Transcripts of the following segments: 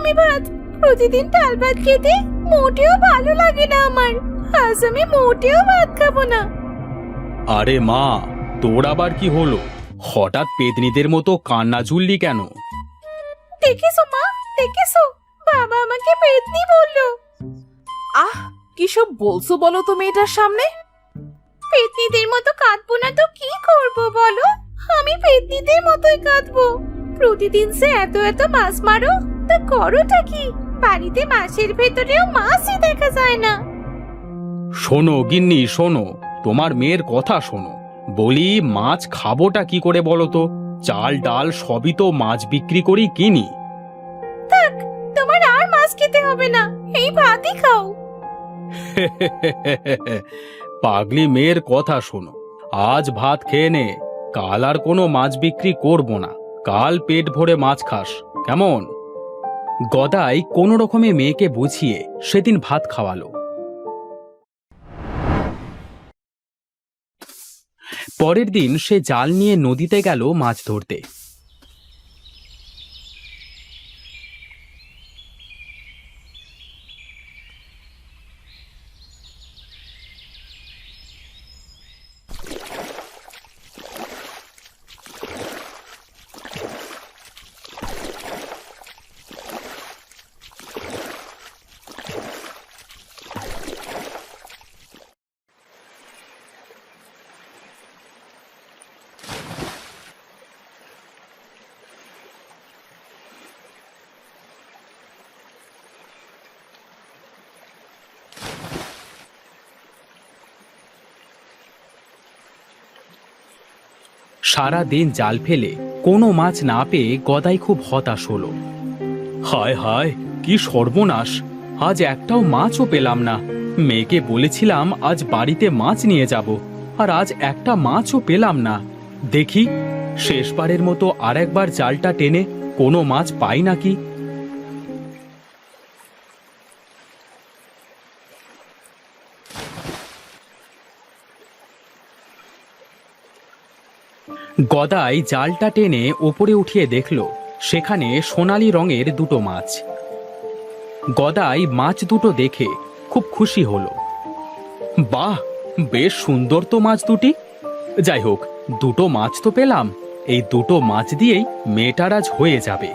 আমি ভাত। প্রতিদিন ডাল ভাত খেতে মোটেও ভালো লাগে না আমার। আজ আমি মোটেও ভাত খাবো না। আরে মা, তোর আবার কি হলো? হঠাৎ পেতনিদের মতো কান্না জুড়লি কেন? দেখেছো মা, দেখেছো, বাবা আমাকে পেতনি বললো। আহ, কি সব বলছো বলো তো মেয়েটার সামনে? পেতনিদের মতো কাঁদবো না তো কি করব বলো? আমি পেতনিদের মতোই কাঁদবো। প্রতিদিন সে এত এত মাছ মারো, তা করোটা কি? বাড়িতে মাছের ভেতরেও মাছই দেখা যায় না। শোনো গিন্নি, শোনো, তোমার মেয়ের কথা শোনো। বলি, মাছ খাবোটা কি করে বলো তো? চাল ডাল সবই তো মাছ বিক্রি করি কিনি। থাক, তোমার আর মাছ খেতে হবে না, এই ভাতই খাও। পাগলি মেয়ের কথা শোনো। আজ ভাত খেয়ে নে, কাল আর কোনো মাছ বিক্রি করব না। কাল পেট ভরে মাছ খাস, কেমন? গদাই কোনো রকমে মেয়েকে বুঝিয়ে সেদিন ভাত খাওয়ালো। পরের দিন সে জাল নিয়ে নদীতে গেল মাছ ধরতে। সারা দিন জাল ফেলে কোনো মাছ না পেয়ে গদাই খুব হতাশ হলো। হায় হায়, কি সর্বনাশ! আজ একটাও মাছও পেলাম না। মেয়েকে বলেছিলাম আজ বাড়িতে মাছ নিয়ে যাব, আর আজ একটা মাছও পেলাম না। দেখি শেষবারের মতো আরেকবার জালটা টেনে কোনো মাছ পাই নাকি। গদাই জালটা টেনে ওপরে উঠিয়ে দেখল সেখানে সোনালী রঙের দুটো মাছ। গদাই মাছ দুটো দেখে খুব খুশি হলো। বাহ, বেশ সুন্দর তো মাছ দুটি। যাই হোক, দুটো মাছ তো পেলাম, এই দুটো মাছ দিয়েই মেয়েটার আজ হয়ে যাবে।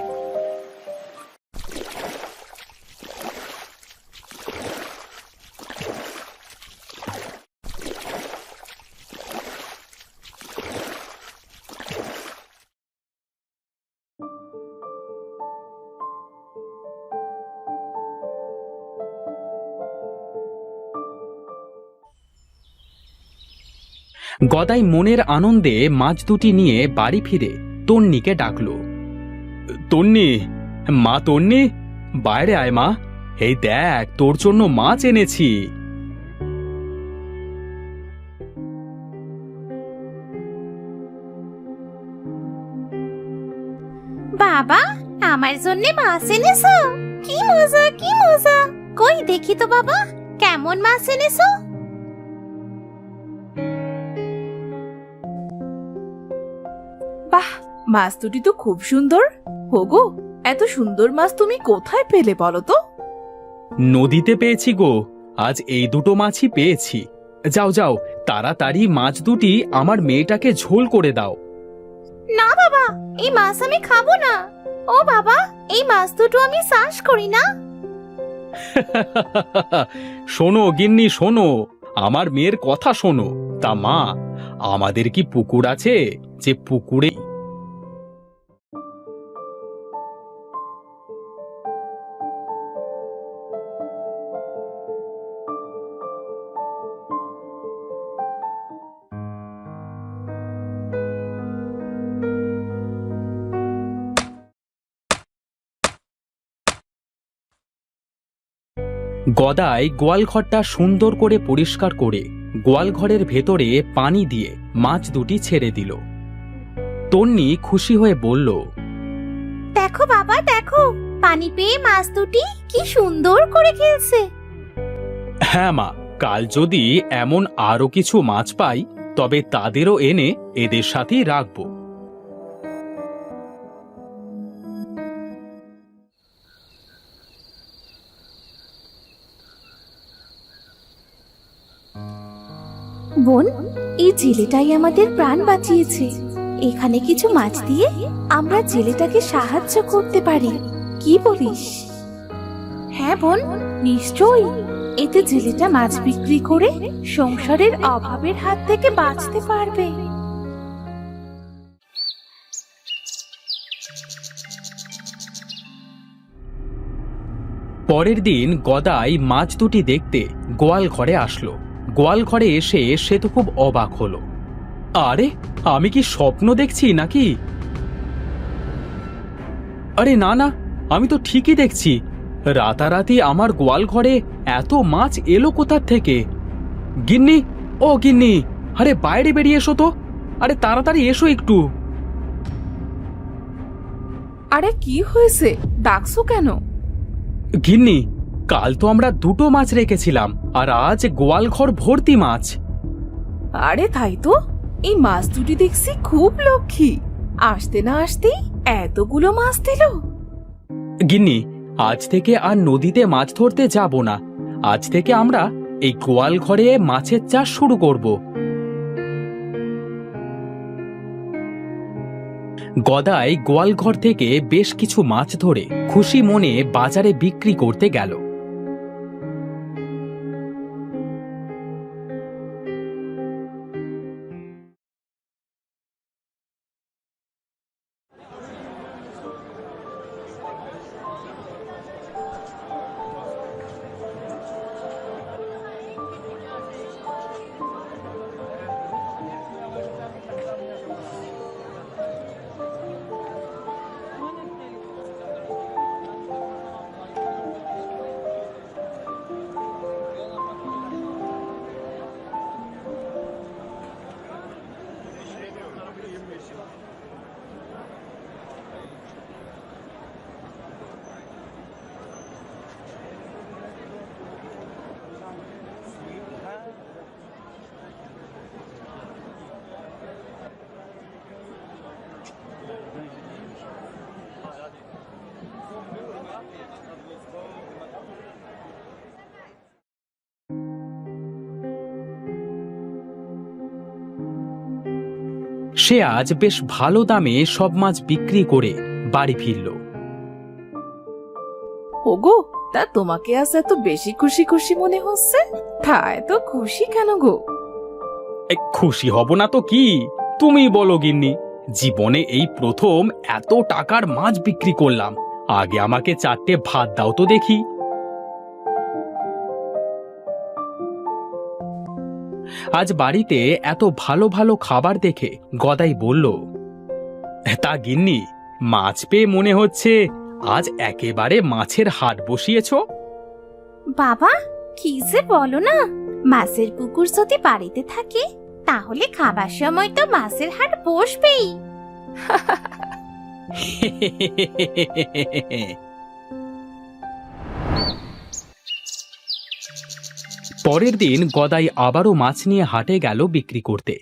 গদাই মনের আনন্দে মাছ দুটি নিয়ে বাড়ি ফিরে তন্নিকে ডাকলো। তন্নি, মা তন্নি, বাইরে আয় মা। এই দেখ, তোর জন্য মাছ এনেছি। বাবা, আমার জন্য মাছ এনেছো? কি মজা, কি মজা! কই দেখি তো বাবা, কেমন মাছ এনেছো? বাহ, মাছ দুটি তো খুব সুন্দর। হোগো, এত সুন্দর মাছ তুমি কোথায় পেলে বলো তো? নদীতে পেয়েছি গো, আজ এই দুটো মাছই পেয়েছি। যাও যাও, তাড়াতাড়ি মাছ দুটি আমার মেয়েটাকে ঝোল করে দাও। না বাবা, এই মাছ আমি খাবো না। ও বাবা, এই মাছ দুটো আমি চাষ করি না। শোনো গিন্নি, শোনো, আমার মেয়ের কথা শোনো। তা মা, আমাদের কি পুকুর আছে যে পুকুরে গদাই গোয়ালঘরটা সুন্দর করে পরিষ্কার করে গোয়ালঘরের ভেতরে পানি দিয়ে মাছ দুটি ছেড়ে দিল। তন্নি খুশি হয়ে বলল, দেখো বাবা, দেখো, পানি পেয়ে মাছ দুটি কি সুন্দর করে খেলছে। হ্যাঁ মা, কাল যদি এমন আরো কিছু মাছ পাই তবে তাদেরও এনে এদের সাথেই রাখবো। বোন, এই জেলেটাই আমাদের প্রাণ বাঁচিয়েছে। এখানে কিছু মাছ দিয়ে আমরা জেলেটাকে সাহায্য করতে পারি, কি বলিস? হ্যাঁ বোন, নিশ্চয়ই। এতে জেলেটা মাছ বিক্রি করে সংসারের অভাবের হাত থেকে বাঁচতে পারবে। পরের দিন গদাই মাছ দুটি দেখতে গোয়াল ঘরে আসলো। গোয়াল ঘরে এসে সে তো খুব অবাক হলো। আরে, আমি কি স্বপ্ন দেখছি নাকি? আরে না না, আমি তো ঠিকই দেখছি। রাতারাতি আমার গোয়াল ঘরে এত মাছ এলো কোথার থেকে? গিন্নি, ও গিন্নি, আরে বাইরে বেরিয়ে এসো তো। আরে তাড়াতাড়ি এসো একটু। আরে কি হয়েছে, ডাকছো কেন? গিন্নি, কাল তো আমরা দুটো মাছ রেখেছিলাম, আর আজ গোয়াল ঘর ভর্তি মাছ। আরে তাই তো, এই মাছ দুটি দেখছি খুব লক্ষ্মী। আসতে না আসতেই এতগুলো মাছ দিল। গিন্নি, আজ থেকে আর নদীতে মাছ ধরতে যাব না। আজ থেকে আমরা এই গোয়াল ঘরে মাছের চাষ শুরু করব। গদাই গোয়াল ঘর থেকে বেশ কিছু মাছ ধরে খুশি মনে বাজারে বিক্রি করতে গেল। সে আজ বেশ ভালো দামে সব মাছ বিক্রি করে বাড়ি ফিরল। ওগো, তা তোমাকে আজ এত বেশি খুশি খুশি মনে হচ্ছে? তা এত খুশি কেন গো? খুশি হব না তো কি, তুমি বলো গিন্নি। জীবনে এই প্রথম এত টাকার মাছ বিক্রি করলাম। আগে আমাকে 4টে ভাত দাও তো দেখি। আজ বাড়িতে এত ভালো ভালো খাবার দেখে গদাই বলল, তা গিন্নি, মাছ পেয়ে মনে হচ্ছে আজ একেবারে মাছের হাট বসিয়েছ। বাবা, কি যে বলো না! মাছের পুকুর যদি বাড়িতে থাকে তাহলে খাবার সময় তো মাছের হাট বসবেই। পরের দিন গদাই আবারও মাছ নিয়ে হাটে গেল বিক্রি করতে।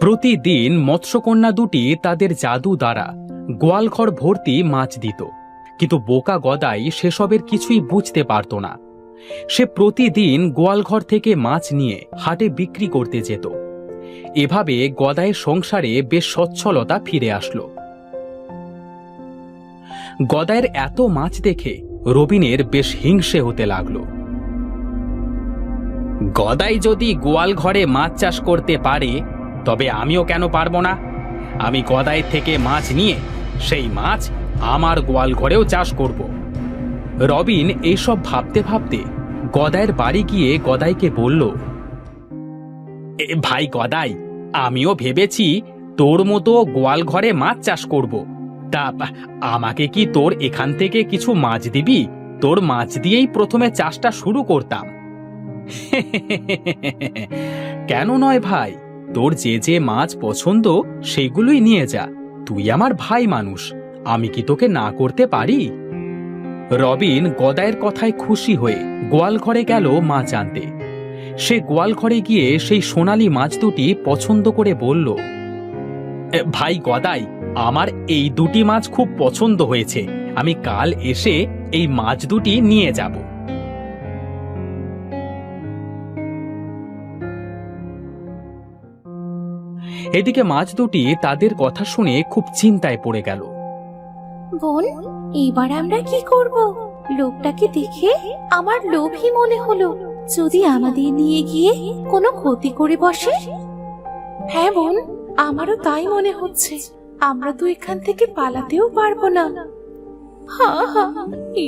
প্রতিদিন মৎস্যকন্যা দুটি তাদের জাদু দ্বারা গোয়ালঘর ভর্তি মাছ দিত, কিন্তু বোকা গদাই সেসবের কিছুই বুঝতে পারত না। সে প্রতিদিন গোয়ালঘর থেকে মাছ নিয়ে হাটে বিক্রি করতে যেত। এভাবে গদাইয়ের সংসারে বেশ সচ্ছলতা ফিরে আসলো। গদাইয়ের এত মাছ দেখে রবিনের বেশ হিংসে হতে লাগলো। গদাই যদি গোয়াল ঘরে মাছ চাষ করতে পারে, তবে আমিও কেন পারবো না? আমি গদাই থেকে মাছ নিয়ে সেই মাছ আমার গোয়াল ঘরেও চাষ করব। রবিন এইসব ভাবতে ভাবতে গদাইয়ের বাড়ি গিয়ে গদাইকে বলল, ভাই গদাই, আমিও ভেবেছি তোর মতো গোয়াল ঘরে মাছ চাষ করব। তা আমাকে কি তোর এখান থেকে কিছু মাছ দিবি? তোর মাছ দিয়েই প্রথমে চাষটা শুরু করতাম। কেন নয় ভাই, তোর যে যে মাছ পছন্দ সেগুলোই নিয়ে যা। তুই আমার ভাই মানুষ, আমি কি তোকে না করতে পারি? রবিন গদাইয়ের কথায় খুশি হয়ে গোয়াল ঘরে গেল মাছ আনতে। সে গোয়াল ঘরে গিয়ে সেই সোনালী মাছ দুটি পছন্দ করে বলল, ভাই গদাই, আমার এই দুটি মাছ খুব পছন্দ হয়েছে। আমি কাল এসে এই মাছ দুটি নিয়ে যাব। এদিকে মাছ দুটি তাদের কথা শুনে খুব চিন্তায় পড়ে গেল। বোন, এবার আমরা কি করব? লোকটাকে দেখে আমার লোভই মনে হলো, যদি আমাদের নিয়ে গিয়ে কোনো ক্ষতি করে বসে। হ্যাঁ বোন, আমারও তাই মনে হচ্ছে। আমরা তো এখান থেকে পালাতেও পারবো না। হ্যাঁ হ্যাঁ,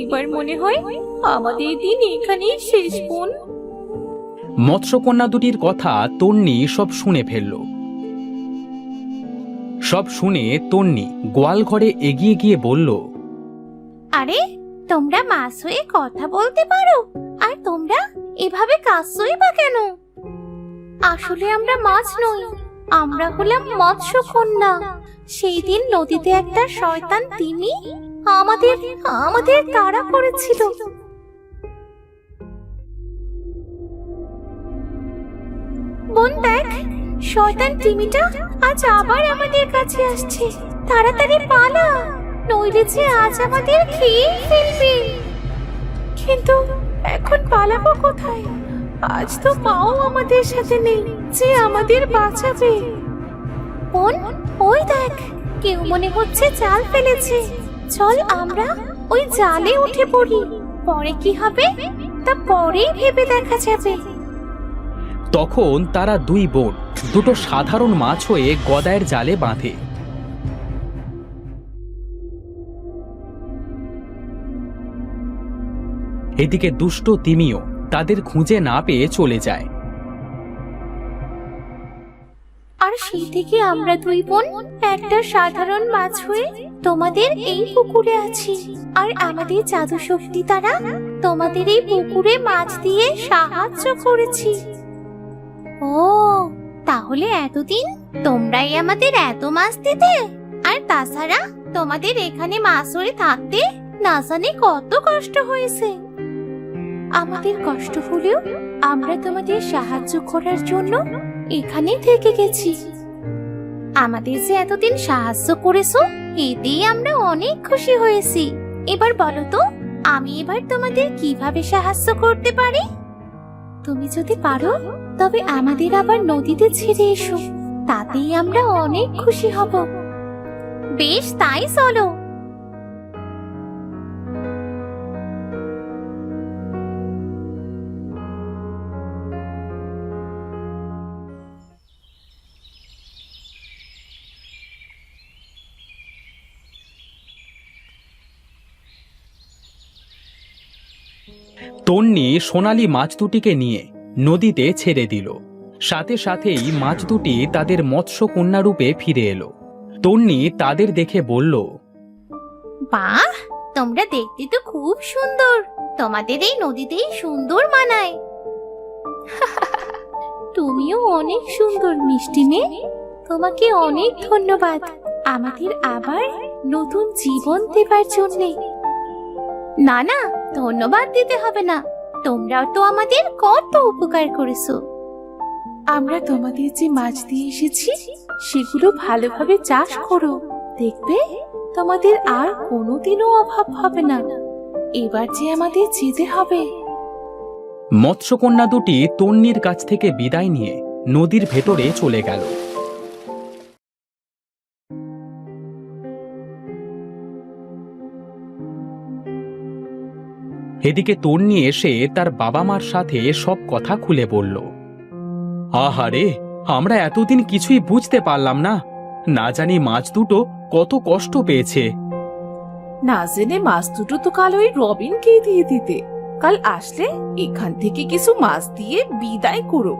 এবার মনে হয় আমাদের দিন এখানেই শেষ বোন। মৎস্যকন্যা দুটির কথা তন্নি সব শুনে ফেলল। সব শুনে তন্নি গোয়াল ঘরে এগিয়ে গিয়ে বলল, আরে, তোমরা মাছ হয়ে কথা বলতে পারো, আর তোমরা এভাবে কাঁদছোই বা কেন? আসলে আমরা মাছ নই, আমরা হলাম মৎস্যকন্যা। সেই দিন নদীতে একটা শয়তান তিমি আমাদের আমাদের তাড়া করেছিল। বোন দেখ, শয়তান তিমিটা আজ আবার আমাদের কাছে আসছে। তাড়াতাড়ি পালা, নইলে যে আজ আমাদের খেয়ে ফেলবে। কিন্তু এখন পালাবো কোথায়? আজ তো মাও আমাদের সাথে নেই যে আমাদের বাঁচাবে। বোন, ওই দেখ, কেউ মনে হচ্ছে জাল ফেলেছে। চল আমরা ওই জালে উঠে পড়ি, পরে কি হবে তা পরেই ভেবে দেখা যাবে। তখন তারা দুই বোন দুটো সাধারণ মাছ হয়ে গদায়ের জালে বাঁধে। এদিকে দুষ্ট তিমিও তাদের খুঁজে না পেয়ে চলে যায়। আর সেই থেকে আমরা দুই বোন একটা সাধারণ মাছ হয়ে তোমাদের এই পুকুরে আছি। আর আমাদের জাদু শক্তি দ্বারা তোমাদের এই পুকুরে মাছ দিয়ে সাহায্য করেছি। ও, তাহলে এতদিন তোমরাই আমাদের এত মাছ দিতে। আর তাছাড়া তোমাদের এখানে মাছ ধরে থাকতে না জানি কত কষ্ট হয়েছে। আমাদের কষ্ট হলেও আমরা তোমাদের সাহায্য করার জন্য এখানে থেকে গেছি। আমাদের যে এতদিন সাহায্য করেছো, এতেই আমরা অনেক খুশি হয়েছি। এবার বলো তো, আমি এবার তোমাদের কিভাবে সাহায্য করতে পারি? তুমি যদি পারো তবে আমাদের আবার নদীতে ছেড়ে এসো, তাতেই আমরা অনেক খুশি হব। বেশ, তাই চলো। তন্নি সোনালী মাছ দুটিকে নিয়ে নদীতে ছেড়ে দিল। সাথে সাথেই মাছ দুটি তাদের মৎস্যকন্যা রূপে ফিরে এলো। তন্নি তাদের দেখে বলল, বাহ, তোমরা দেখতে তো খুব সুন্দর। তোমাদের এই নদীতেই সুন্দর মানায়। তুমিও অনেক সুন্দর মিষ্টি মেয়ে। তোমাকে অনেক ধন্যবাদ আমাদের আবার নতুন জীবন দেবার জন্যে। না না, ধন্যবাদ দিতে হবে না, তোমরাও তো আমাদের কত উপকার করেছো। আমরা তোমাদের যে মাছ দিয়ে এসেছি সেগুলো ভালোভাবে চাষ করো, দেখবে তোমাদের আর কোনোদিনও অভাব হবে না। এবার যে আমাদের যেতে হবে। মৎস্যকন্যা দুটি তন্নির কাছ থেকে বিদায় নিয়ে নদীর ভেতরে চলে গেল। এদিকে তন্নি এসে তার বাবা মার সাথে সব কথা খুলে বলল। আহারে, আমরা এতদিন কিছুই বুঝতে পারলাম না। না জানি মাছ দুটো কত কষ্ট পেয়েছে। না জেনে মাছ দুটো তো কাল ওই রবিনকে দিয়ে দিতে। কাল আসলে এখান থেকে কিছু মাছ দিয়ে বিদায় করো।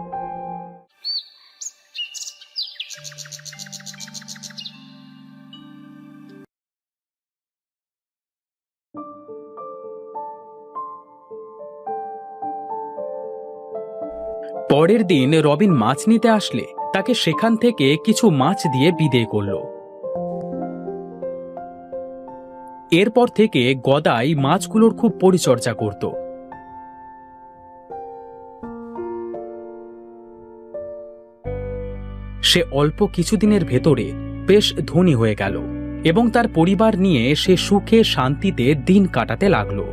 পরের দিন রবিন মাছ নিতে আসলে তাকে সেখান থেকে কিছু মাছ দিয়ে বিদেয় করল। এরপর থেকে গদাই মাছগুলোর খুব পরিচর্যা করত। সে অল্প কিছুদিনের ভেতরে বেশ ধনী হয়ে গেল এবং তার পরিবার নিয়ে সে সুখে শান্তিতে দিন কাটাতে লাগলো।